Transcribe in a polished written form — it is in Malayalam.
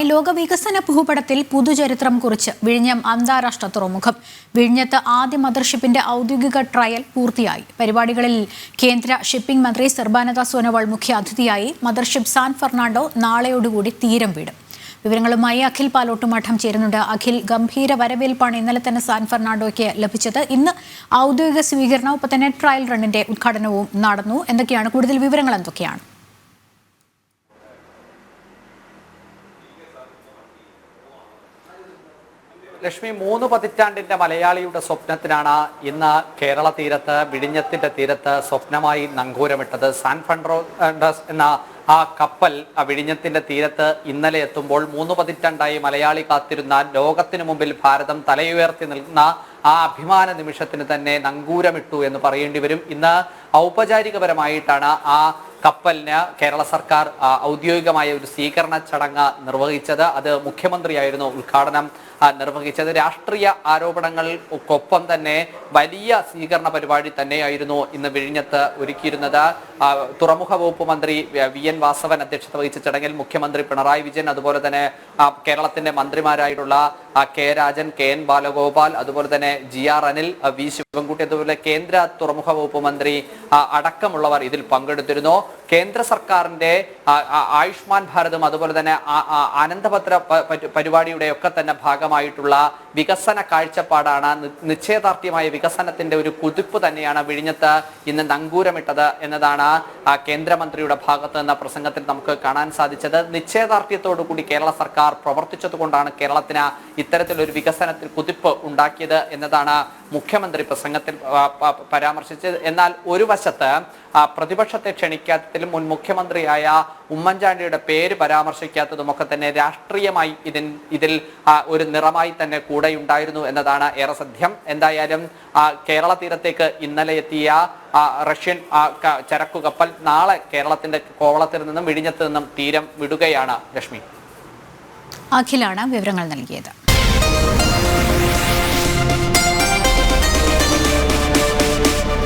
ലോക വികസന ഭൂപടത്തിൽ പുതുചരിത്രം കുറിച്ച് വിഴിഞ്ഞം അന്താരാഷ്ട്ര തുറമുഖം. വിഴിഞ്ഞത്ത് ആദ്യ മദർഷിപ്പിന്റെ ഔദ്യോഗിക ട്രയൽ പൂർത്തിയായി. പരിപാടികളിൽ കേന്ദ്ര ഷിപ്പിംഗ് മന്ത്രി സർബാനന്ദ സോനോവാൾ മുഖ്യാതിഥിയായി. മദർഷിപ്പ് സാൻ ഫെർണാണ്ടോ നാളെയോടുകൂടി തീരം വിടും. വിവരങ്ങളുമായി അഖിൽ പാലോട്ടുമഠം ചേരുന്നുണ്ട്. അഖിൽ, ഗംഭീര വരവേൽപ്പാണ് ഇന്നലെ തന്നെ സാൻ ഫെർണാണ്ടോയ്ക്ക് ലഭിച്ചത്. ഇന്ന് ഔദ്യോഗിക സ്വീകരണം, ഒപ്പം തന്നെ ട്രയൽ റണ്ണിന്റെ ഉദ്ഘാടനവും നടന്നു. എന്തൊക്കെയാണ് കൂടുതൽ വിവരങ്ങൾ? എന്തൊക്കെയാണ്? ലക്ഷ്മി, 3 പതിറ്റാണ്ടിന്റെ മലയാളിയുടെ സ്വപ്നത്തിനാണ് ഇന്ന് കേരള തീരത്ത്, വിഴിഞ്ഞത്തിന്റെ തീരത്ത് സ്വപ്നമായി നങ്കൂരമിട്ടത്. സാൻ ഫെർണാണ്ടോസ് എന്ന ആ കപ്പൽ വിഴിഞ്ഞത്തിന്റെ തീരത്ത് ഇന്നലെ എത്തുമ്പോൾ 3 പതിറ്റാണ്ടായി മലയാളി കാത്തിരുന്ന, ലോകത്തിനു മുമ്പിൽ ഭാരതം തലയുയർത്തി നിൽക്കുന്ന ആ അഭിമാന നിമിഷത്തിന് തന്നെ നങ്കൂരമിട്ടു എന്ന് പറയേണ്ടി വരും. ഇന്ന് ഔപചാരികപരമായിട്ടാണ് ആ കപ്പലിന് കേരള സർക്കാർ ഔദ്യോഗികമായ ഒരു സ്വീകരണ ചടങ്ങ് നിർവഹിച്ചത്. അത് മുഖ്യമന്ത്രിയായിരുന്നു ഉദ്ഘാടനം നിർവഹിച്ചത്. രാഷ്ട്രീയ ആരോപണങ്ങൾക്കൊപ്പം തന്നെ വലിയ സ്വീകരണ പരിപാടി തന്നെയായിരുന്നു ഇന്ന് വിഴിഞ്ഞത്ത് ഒരുക്കിയിരുന്നത്. തുറമുഖ വകുപ്പ് മന്ത്രി VN വാസവൻ അധ്യക്ഷത വഹിച്ച ചടങ്ങിൽ മുഖ്യമന്ത്രി പിണറായി വിജയൻ, അതുപോലെ തന്നെ കേരളത്തിന്റെ മന്ത്രിമാരായിട്ടുള്ള K രാജൻ, KN ബാലഗോപാൽ, അതുപോലെ തന്നെ GR അനിൽ, V ശിവൻകുട്ടി, അതുപോലെ കേന്ദ്ര തുറമുഖ വകുപ്പ് മന്ത്രി അടക്കമുള്ളവർ ഇതിൽ പങ്കെടുത്തിരുന്നു. കേന്ദ്ര സർക്കാരിന്റെ ആയുഷ്മാൻ ഭാരതും അതുപോലെ തന്നെ ആനന്ദഭദ്ര പരിപാടിയുടെ ഒക്കെ തന്നെ ഭാഗമായിട്ടുള്ള വികസന കാഴ്ചപ്പാടാണ്, നിശ്ചയദാർഢ്യമായ വികസനത്തിന്റെ ഒരു കുതിപ്പ് തന്നെയാണ് വിഴിഞ്ഞത്ത് ഇന്ന് നങ്കൂരമിട്ടത് എന്നതാണ് കേന്ദ്രമന്ത്രിയുടെ ഭാഗത്ത് നിന്ന പ്രസംഗത്തിൽ നമുക്ക് കാണാൻ സാധിച്ചത്. നിശ്ചയദാർഢ്യത്തോടു കൂടി കേരള സർക്കാർ പ്രവർത്തിച്ചതുകൊണ്ടാണ് കേരളത്തിന് ഇത്തരത്തിലൊരു വികസനത്തിൽ കുതിപ്പ് ഉണ്ടാക്കിയത് എന്നതാണ് മുഖ്യമന്ത്രി പ്രസംഗത്തിൽ പരാമർശിച്ചത്. എന്നാൽ ഒരു വശത്ത് പ്രതിപക്ഷത്തെ ക്ഷണിക്കാത്തതിലും മുൻ മുഖ്യമന്ത്രിയായ ഉമ്മൻചാണ്ടിയുടെ പേര് പരാമർശിക്കാത്തതുമൊക്കെ തന്നെ രാഷ്ട്രീയമായി ഇതിൽ ഒരു നിറമായി തന്നെ കൂടെയുണ്ടായിരുന്നു എന്നതാണ് ഏറെ സത്യം. എന്തായാലും കേരള തീരത്തേക്ക് ഇന്നലെ എത്തിയ റഷ്യൻ ചരക്കു കപ്പൽ നാളെ കേരളത്തിന്റെ കോവളത്തിൽ നിന്നും വിഴിഞ്ഞത്ത് നിന്നും തീരം വിടുകയാണ്. ലക്ഷ്മി, അഖിലാണ് വിവരങ്ങൾ നൽകിയത്.